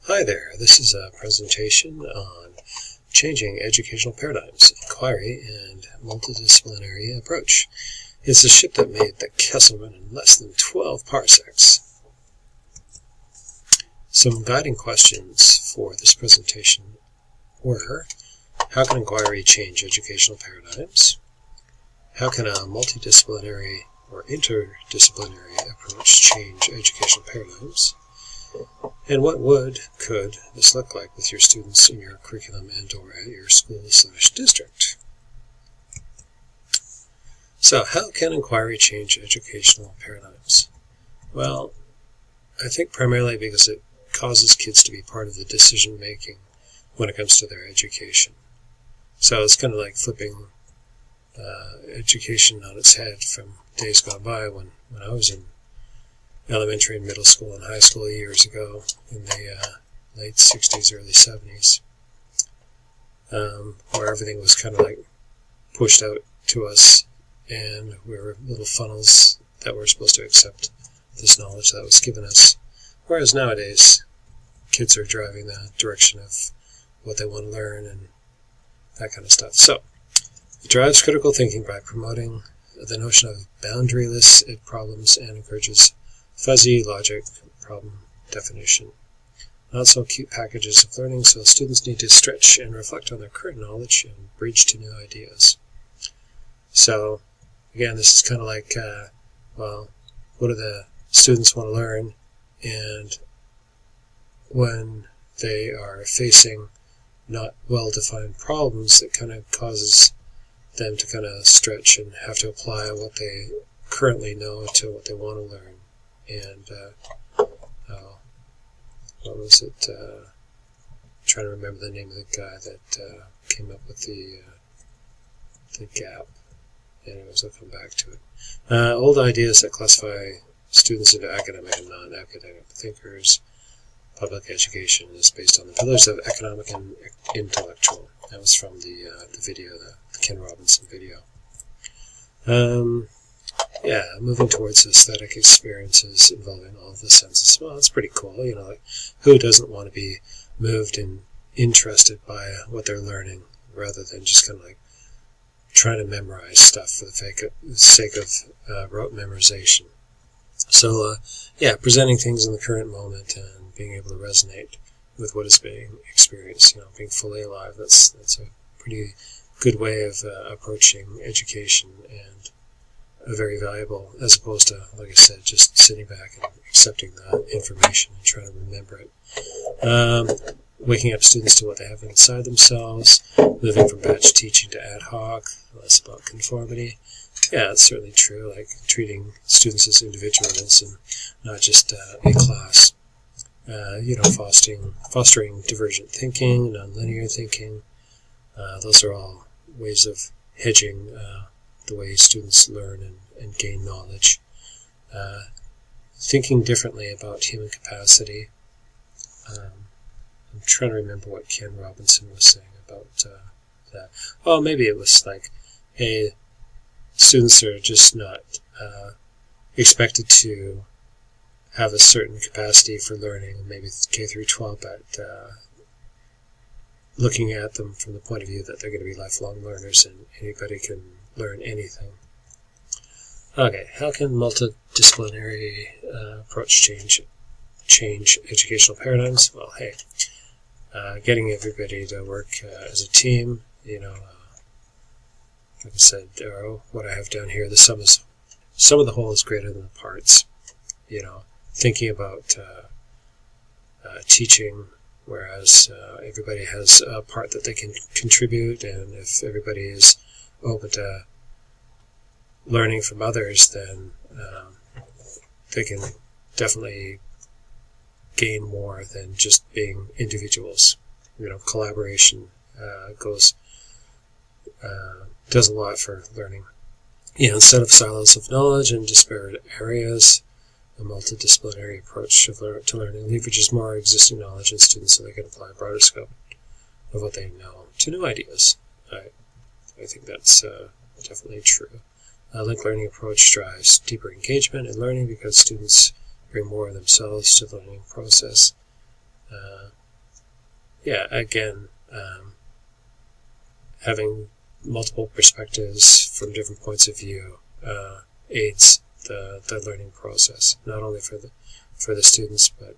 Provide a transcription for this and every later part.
Hi there, this is a presentation on changing educational paradigms, inquiry, and multidisciplinary approach. It's a ship that made the Kessel run in less than 12 parsecs. Some guiding questions for this presentation were: how can inquiry change educational paradigms? How can a multidisciplinary or interdisciplinary approach change educational paradigms? And what could this look like with your students in your curriculum and or at your school/district? So how can inquiry change educational paradigms? Well, I think primarily because it causes kids to be part of the decision making when it comes to their education. So it's kind of like flipping education on its head from days gone by when I was in elementary and middle school and high school years ago in the late 60s, early 70s, where everything was kind of like pushed out to us, and we were little funnels that were supposed to accept this knowledge that was given us. Whereas nowadays, kids are driving the direction of what they want to learn and that kind of stuff. So, it drives critical thinking by promoting the notion of boundaryless problems and encourages fuzzy logic problem definition. Not so cute packages of learning, so students need to stretch and reflect on their current knowledge and bridge to new ideas. So, again, this is kind of like, well, what do the students want to learn? And when they are facing not well-defined problems, it kind of causes them to kind of stretch and have to apply what they currently know to what they want to learn. And, what was it? Trying to remember the name of the guy that came up with the gap. Anyways, I'll come back to it. Old ideas that classify students into academic and non-academic thinkers. Public education is based on the pillars of economic and intellectual. That was from the video, the Ken Robinson video. Yeah, moving towards aesthetic experiences involving all of the senses. Well, that's pretty cool. You know, like, who doesn't want to be moved and interested by what they're learning, rather than just kind of like trying to memorize stuff for the sake of rote memorization. So, yeah, presenting things in the current moment and being able to resonate with what is being experienced, you know, being fully alive. That's a pretty good way of approaching education, and very valuable, as opposed to, like I said, just sitting back and accepting the information and trying to remember it. Waking up students to what they have inside themselves, moving from batch teaching to ad hoc, less about conformity. Yeah, it's certainly true, like treating students as individuals and not just a class. Fostering divergent thinking, nonlinear thinking. Those are all ways of hedging the way students learn and gain knowledge. Thinking differently about human capacity. I'm trying to remember what Ken Robinson was saying about that. Oh, maybe it was like, hey, students are just not expected to have a certain capacity for learning, maybe K through 12, but looking at them from the point of view that they're going to be lifelong learners and anybody can learn anything. Okay, how can multidisciplinary approach change educational paradigms? Well, hey, getting everybody to work as a team, you know, like I said, or what I have down here, the sum of the whole is greater than the parts. You know, thinking about teaching, whereas everybody has a part that they can contribute, and if everybody is open to learning from others, then they can definitely gain more than just being individuals. You know, collaboration does a lot for learning. You know, instead of silos of knowledge and disparate areas, a multidisciplinary approach to learning leverages more existing knowledge in students so they can apply a broader scope of what they know to new ideas. I think that's definitely true. A linked learning approach drives deeper engagement in learning because students bring more of themselves to the learning process. yeah, again, having multiple perspectives from different points of view aids the learning process, not only for the students, but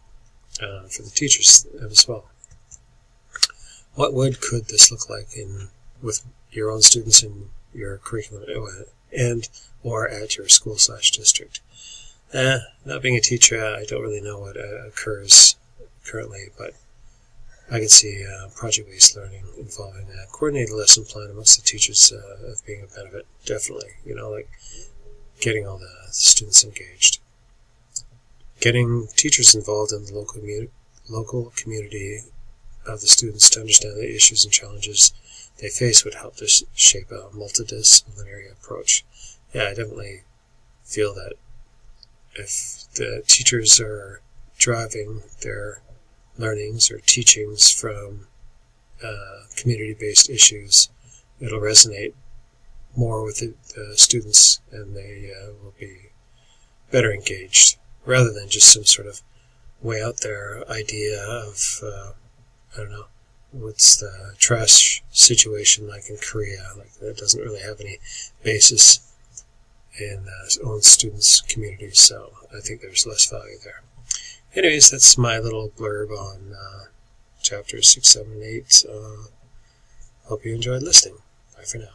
for the teachers as well. What could this look like with your own students in your curriculum and or at your school/district? Not being a teacher, I don't really know what occurs currently, but I can see project-based learning involving a coordinated lesson plan amongst the teachers of being a benefit. Definitely, like getting all the students engaged. Getting teachers involved in the local community of the students to understand the issues and challenges they face would help to shape a multidisciplinary approach. Yeah, I definitely feel that if the teachers are driving their learnings or teachings from community-based issues, it'll resonate more with the students, and they will be better engaged, rather than just some sort of way out there idea of, I don't know, what's the trash situation like in Korea? Like, that doesn't really have any basis in own students' communities, so I think there's less value there. Anyways, that's my little blurb on chapters 6, 7, and 8. Hope you enjoyed listening. Bye for now.